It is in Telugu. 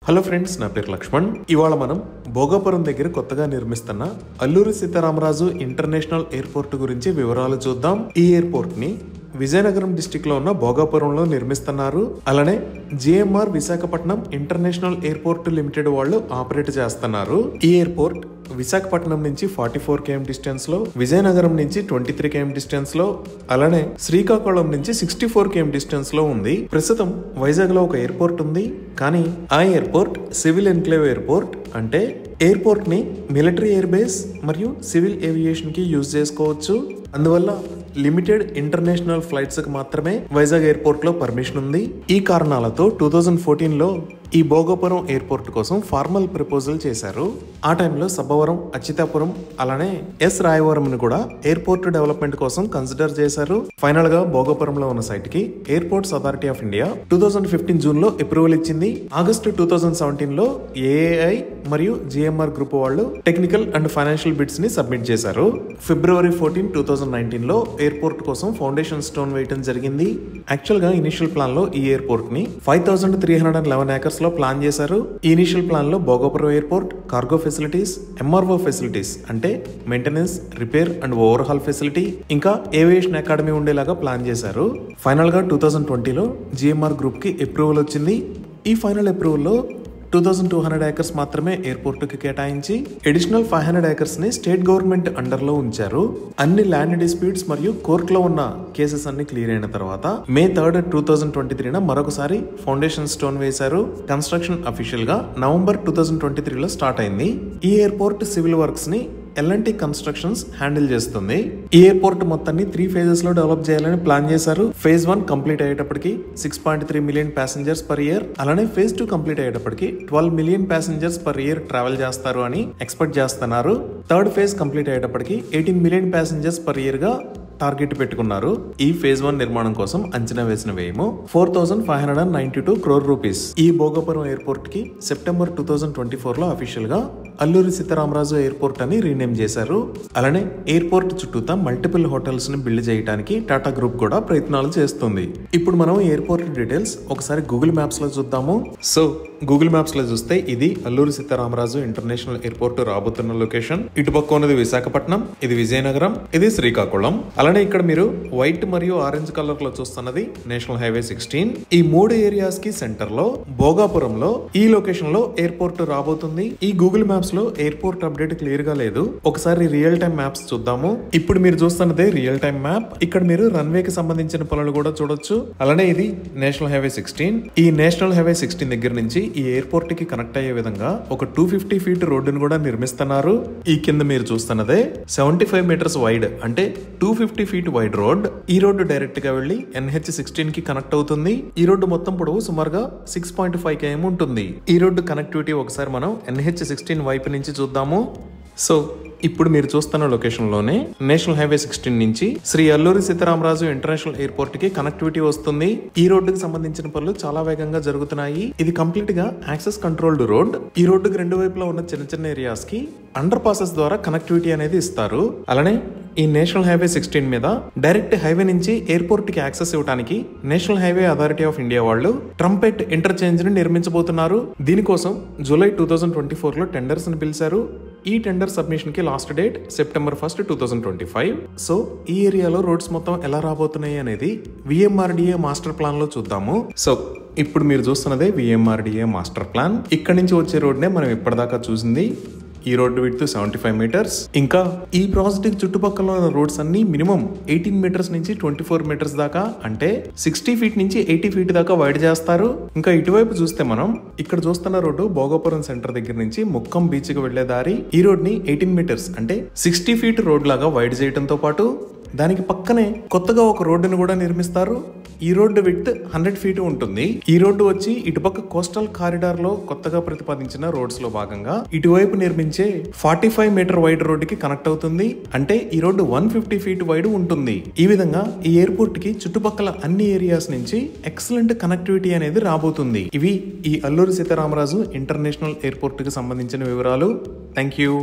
హలో ఫ్రెండ్స్, నా పేరు లక్ష్మణ్. ఇవాళ మనం భోగాపురం దగ్గర కొత్తగా నిర్మిస్తున్న అల్లూరి సీతారామరాజు ఇంటర్నేషనల్ ఎయిర్పోర్ట్ గురించి వివరాలు చూద్దాం. ఈ ఎయిర్పోర్ట్ ని విజయనగరం డిస్టిక్ లో ఉన్న భోగాపురంలో నిర్మిస్తున్నారు. అలానే GMR Visakhapatnam international airport limited వాళ్ళు ఆపరేట్ చేస్తున్నారు. ఈ ఎయిర్పోర్ట్ విశాఖపట్నం నుంచి 44 km డిస్టెన్స్ లో, విజయనగరం నుంచి 23 km డిస్టెన్స్ లో, అలానే శ్రీకాకుళం నుంచి 64 km డిస్టెన్స్ లో ఉంది. ప్రస్తుతం వైజాగ్ లో ఒక ఎయిర్పోర్ట్ ఉంది, కానీ ఆ ఎయిర్పోర్ట్ సివిల్ ఎన్క్లేవ్ ఎయిర్పోర్ట్. అంటే ఎయిర్పోర్ట్ ని మిలిటరీ ఎయిర్ బేస్ మరియు సివిల్ ఏవియేషన్ కి యూజ్ చేసుకోవచ్చు. అందువల్ల లిమిటెడ్ ఇంటర్నేషనల్ ఫ్లైట్స్ కి మాత్రమే వైజాగ్ ఎయిర్పోర్ట్ లో పర్మిషన్ ఉంది. ఈ కారణాలతో 2014 లో ఈ భోగాపురం ఎయిర్పోర్ట్ కోసం ఫార్మల్ ప్రపోజల్ చేశారు. ఆ టైంలో సబ్బవరం, అచ్యుతాపురం, అలానే ఎస్ రాయవరం ని కూడా ఎయిర్పోర్ట్ డెవలప్మెంట్ కోసం కన్సిడర్ చేశారు. ఫైనల్ గా భోగాపురంలో ఉన్న సైట్ కి airports authority of India 2015 June లో అప్రూవల్ ఇచ్చింది. ఆగస్టు 2017 లో ఏఏఐ మరియు జిఎంఆర్ గ్రూప్ వాళ్ళు టెక్నికల్ అండ్ ఫైనాన్షియల్ బిడ్స్ ని సబ్మిట్ చేశారు. ఫిబ్రవరి 14, 2019 లో ఎయిర్పోర్ట్ కోసం ఫౌండేషన్ స్టోన్ వేయడం జరిగింది. యాక్చువల్ గా ఇనిషియల్ ప్లాన్ లో ఈ ఎయిర్పోర్ట్ ని 5311 ఏకర్స్ లో ప్లాన్ చేశారు. ఈ ఇనిషియల్ ప్లాన్ లో Bhogapuram airport, cargo facilities, MRO facilities అంటే maintenance, repair and overhaul facility, ఇంకా ఏవియేషన్ అకాడమీ ఉండేలాగా ప్లాన్ చేశారు. ఫైనల్ గా 2020లో జిఎంఆర్ గ్రూప్ కి అప్రూవల్ వచ్చింది. ఈ ఫైనల్ అప్రూవల్ లో 2200 ఏకర్స్ మాత్రమే ఎయిర్పోర్ట్ కి కేటాయించి అడిషనల్ 500 ఏకర్స్ ని స్టేట్ గవర్నమెంట్ అండర్ లో ఉంచారు. అన్ని ల్యాండ్ డిస్ప్యూట్స్ మరియు కోర్ట్ లో ఉన్న కేసెస్ అన్ని క్లియర్ అయిన తర్వాత మే 3, 2023 మరొకసారి ఫౌండేషన్ స్టోన్ వేశారు. కన్స్ట్రక్షన్ అఫీషియల్ గా నవంబర్ 2023 లో స్టార్ట్ అయింది. ఈ ఎయిర్పోర్ట్ సివిల్ వర్క్స్ ని ఎల్ఎన్టీ కన్స్ట్రక్షన్స్ హ్యాండిల్ చేస్తుంది. ఈ ఎయిర్పోర్ట్ మొత్తాన్ని 3 phases లో డెవలప్ చేయాలని ప్లాన్ చేశారు. ఫేజ్ 1 కంప్లీట్ అయ్యేటప్పటికి 6.3 million passengers per year, అలానే ఫేజ్ 2 కంప్లీట్ అయ్యేటప్పటికి 12 million passengers per year travel చేస్తారు అని ఎక్స్పెక్ట్ చేస్తున్నారు. థర్డ్ ఫేజ్ కంప్లీట్ అయ్యేటప్పటికి 18 million passengers per year గా టార్గెట్ పెట్టుకున్నారు. ఈ ఫేజ్ 1 నిర్మాణం కోసం అంచనా వేసిన వ్యయము 4592 crore రూపీస్. ఈ భోగాపురం ఎయిర్పోర్ట్ కి సెప్టెంబర్ 2024 లో అఫీషియల్ గా అల్లూరి సీతారామరాజు ఎయిర్పోర్ట్ అని రీనేమ్ చేశారు. అలానే ఎయిర్పోర్ట్ చుట్టూతా మల్టిపుల్ హోటల్స్ ని బిల్డ్ చేయడానికి టాటా గ్రూప్ కూడా ప్రయత్నాలు చేస్తుంది. ఇప్పుడు మనం ఎయిర్పోర్ట్ డీటెయిల్స్ ఒకసారి గూగుల్ మ్యాప్స్ లో చూద్దాము. సో గూగుల్ మ్యాప్స్ లో చూస్తే ఇది అల్లూరి సీతారామరాజు ఇంటర్నేషనల్ ఎయిర్పోర్ట్ రాబోతున్న లొకేషన్. ఇటుపక్క ఉన్నది విశాఖపట్నం, ఇది విజయనగరం, ఇది శ్రీకాకుళం. అలానే ఇక్కడ మీరు వైట్ మరియు ఆరెంజ్ కలర్ లో చూస్తున్నది నేషనల్ హైవే 16. ఈ 3 ఏరియాస్ కి సెంటర్ లో భోగాపురంలో ఈ లొకేషన్ లో ఎయిర్పోర్ట్ రాబోతుంది. ఈ గూగుల్ మ్యాప్స్ లో ఎయిర్పోర్ట్ అప్డేట్ క్లియర్ గా లేదు. ఒకసారి రియల్ టైమ్ మ్యాప్స్ చూద్దాము. ఇప్పుడు మీరు చూస్తున్నదే రియల్ టైమ్ మ్యాప్. ఇక్కడ మీరు రన్వే కి సంబంధించిన పనులు కూడా చూడొచ్చు. అలానే ఇది నేషనల్ హైవే 16. ఈ నేషనల్ హైవే 16 దగ్గర నుంచి ఈ ఎయిర్పోర్ట్ కి కనెక్ట్ అయ్యే విధంగా ఒక 250 feet రోడ్డును కూడా నిర్మిస్తున్నారు. ఈ కింద మీరు చూస్తున్నదే 75 meters వైడ్ అంటే 250 feet వైడ్ రోడ్. ఈ రోడ్డు డైరెక్ట్ గా వెళ్లి NH16 కి కనెక్ట్ అవుతుంది. ఈ రోడ్డు మొత్తం పొడవు సుమారుగా 6.5 km ఉంటుంది. ఈ రోడ్డు కనెక్టివిటీ ఒకసారి మనం NH16 వైపు నుంచి చూద్దాము. సో ఇప్పుడు మీరు చూస్తున్న లొకేషన్ లోనే నేషనల్ హైవే 16 నుంచి శ్రీ అల్లూరి సీతారామరాజు ఇంటర్నేషనల్ ఎయిర్పోర్ట్ కి కనెక్టివిటీ వస్తుంది. ఈ రోడ్డుకి సంబంధించిన పనులు చాలా వేగంగా జరుగుతున్నాయి. ఇది కంప్లీట్ గా యాక్సెస్ కంట్రోల్డ్ రోడ్. ఈ రోడ్డుకి రెండు వైపులా ఉన్న చిన్న చిన్న ఏరియాస్ కి అండర్ పాసెస్ ద్వారా కనెక్టివిటీ అనేది ఇస్తారు. అలానే ఈ నేషనల్ హైవే 16 మీద డైరెక్ట్ హైవే నుంచి ఎయిర్పోర్ట్ కి యాక్సెస్ ఇవ్వడానికి national highway authority of India వాళ్ళు ట్రంపెట్ ఇంటర్చేంజ్ ని నిర్మించబోతున్నారు. దీనికోసం జూలై 2024 లో టెండర్స్ ని పిలిచారు. ఈ టెండర్ సబ్మిషన్ కి లాస్ట్ డేట్ సెప్టెంబర్ 1, 2025. సో ఈ ఏరియాలో రోడ్స్ మొత్తం ఎలా రాబోతున్నాయి అనేది విఎంఆర్డిఏ మాస్టర్ ప్లాన్ లో చూద్దాము. సో ఇప్పుడు మీరు చూస్తున్నదే విఎంఆర్డిఏ మాస్టర్ ప్లాన్. ఇక్కడ నుంచి వచ్చే రోడ్ నే మనం ఇప్పటిదాకా చూసింది. ఈ రోడ్డు విడ్త్ 75 meters. ఇంకా ఈ ప్రాజెక్ట్ చుట్టుపక్కల ఉన్న రోడ్స్ అన్ని మినిమం 18 meters నుంచి 24 meters దాకా, అంటే 60 feet నుంచి 80 feet దాకా వైడ్ చేస్తారు. ఇంకా ఇటువైపు చూస్తే మనం ఇక్కడ చూస్తున్న రోడ్డు భోగాపురం సెంటర్ దగ్గర నుంచి ముక్కం బీచ్ కి వెళ్లే దారి. ఈ రోడ్ ని 18 meters అంటే 60 feet రోడ్ లాగా వైడ్ చేయడంతో పాటు దానికి పక్కనే కొత్తగా ఒక రోడ్డును కూడా నిర్మిస్తారు. ఈ రోడ్డు విడ్త్ 100 feet ఉంటుంది. ఈ రోడ్డు వచ్చి ఇటుపక్క కోస్టల్ కారిడార్ లో కొత్తగా ప్రతిపాదించిన రోడ్స్ లో భాగంగా ఇటువైపు నిర్మించే 45 meter వైడ్ రోడ్డుకి కనెక్ట్ అవుతుంది. అంటే ఈ రోడ్డు 150 feet వైడ్ ఉంటుంది. ఈ విధంగా ఈ ఎయిర్పోర్ట్ కి చుట్టుపక్కల అన్ని ఏరియాస్ నుంచి ఎక్సలెంట్ కనెక్టివిటీ అనేది రాబోతుంది. ఇవి ఈ అల్లూరి సీతారామరాజు ఇంటర్నేషనల్ ఎయిర్పోర్ట్ కి సంబంధించిన వివరాలు. Thank you.